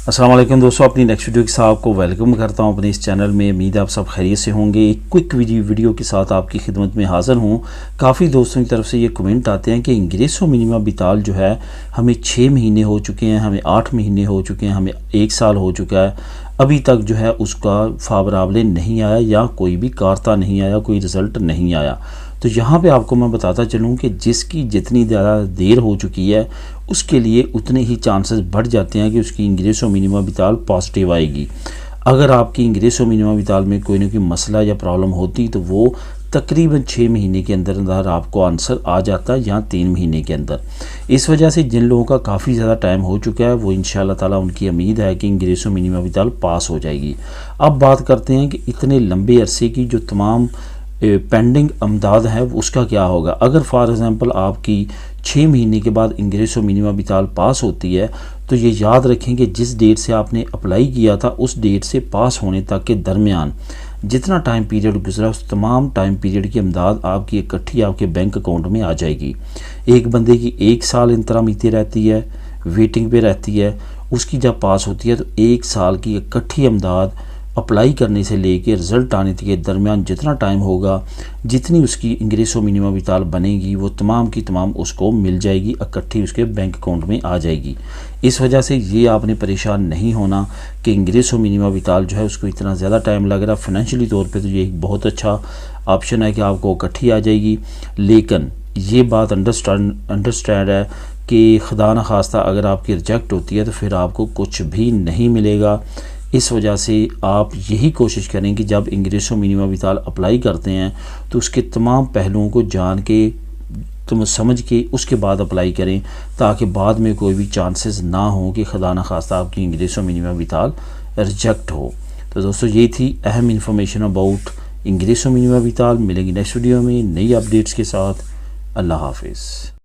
السلام علیکم دوستوں، اپنی نیکسٹ ویڈیو کے ساتھ آپ کو ویلکم کرتا ہوں اپنے اس چینل میں۔ امید ہے آپ سب خیریت سے ہوں گے۔ ایک کوئک ویڈیو کے ساتھ آپ کی خدمت میں حاضر ہوں۔ کافی دوستوں کی طرف سے یہ کمنٹ آتے ہیں کہ انگریسو منیما بیتال جو ہے ہمیں 6 مہینے ہو چکے ہیں، ہمیں 8 مہینے ہو چکے ہیں، ہمیں 1 سال ہو چکا ہے، ابھی تک جو ہے اس کا فاورابلے نہیں آیا یا کوئی بھی کارتا نہیں آیا، کوئی رزلٹ نہیں آیا۔ تو یہاں پہ آپ کو میں بتاتا چلوں کہ جس کی جتنی زیادہ دیر ہو چکی ہے اس کے لیے اتنے ہی چانسز بڑھ جاتے ہیں کہ اس کی انگریسو منیما بیتال پازیٹیو آئے گی۔ اگر آپ کی انگریسو منیما بیتال میں کوئی نہ کوئی مسئلہ یا پرابلم ہوتی تو وہ تقریباً 6 مہینے کے اندر آپ کو آنسر آ جاتا ہے، یا 3 مہینے کے اندر۔ اس وجہ سے جن لوگوں کا کافی زیادہ ٹائم ہو چکا ہے وہ انشاءاللہ تعالیٰ ان کی امید ہے کہ انگریسو منیما بیتال پاس ہو جائے گی۔ اب بات کرتے ہیں کہ اتنے لمبے عرصے کی جو تمام پینڈنگ امداد ہے اس کا کیا ہوگا۔ اگر فار ایگزامپل آپ کی 6 مہینے کے بعد انگریسو منیما بیتال پاس ہوتی ہے تو یہ یاد رکھیں کہ جس ڈیٹ سے آپ نے اپلائی کیا تھا اس ڈیٹ سے پاس ہونے تک کے درمیان جتنا ٹائم پیریڈ گزرا اس تمام ٹائم پیریڈ کی امداد آپ کی اکٹھی آپ کے بینک اکاؤنٹ میں آ جائے گی۔ ایک بندے کی 1 سال انتظامیتی رہتی ہے، ویٹنگ پہ رہتی ہے، اس کی جب پاس ہوتی ہے تو 1 سال کی اکٹھی امداد اپلائی کرنے سے لے کے رزلٹ آنے کے درمیان جتنا ٹائم ہوگا، جتنی اس کی انگریسو منیما بیتال بنے گی وہ تمام کی تمام اس کو مل جائے گی، اکٹھی اس کے بینک اکاؤنٹ میں آ جائے گی۔ اس وجہ سے یہ آپ نے پریشان نہیں ہونا کہ انگریسو منیما بیتال جو ہے اس کو اتنا زیادہ ٹائم لگ رہا۔ فائنینشلی طور پہ تو یہ ایک بہت اچھا آپشن ہے کہ آپ کو اکٹھی آ جائے گی، لیکن یہ بات انڈرسٹینڈ ہے کہ خدا نخواستہ اگر آپ کی ریجیکٹ ہوتی ہے تو پھر آپ کو کچھ بھی نہیں ملے گا۔ اس وجہ سے آپ یہی کوشش کریں کہ جب انگریسو منیما بیتال اپلائی کرتے ہیں تو اس کے تمام پہلوؤں کو جان کے سمجھ کے اس کے بعد اپلائی کریں، تاکہ بعد میں کوئی بھی چانسز نہ ہوں کہ خدا نخواستہ آپ کی انگریسو منیما بیتال ریجیکٹ ہو۔ تو دوستو یہ تھی اہم انفارمیشن اباؤٹ انگریسو منیما بیتال۔ ملیں گی نیکسٹ ویڈیو میں نئی اپڈیٹس کے ساتھ۔ اللہ حافظ۔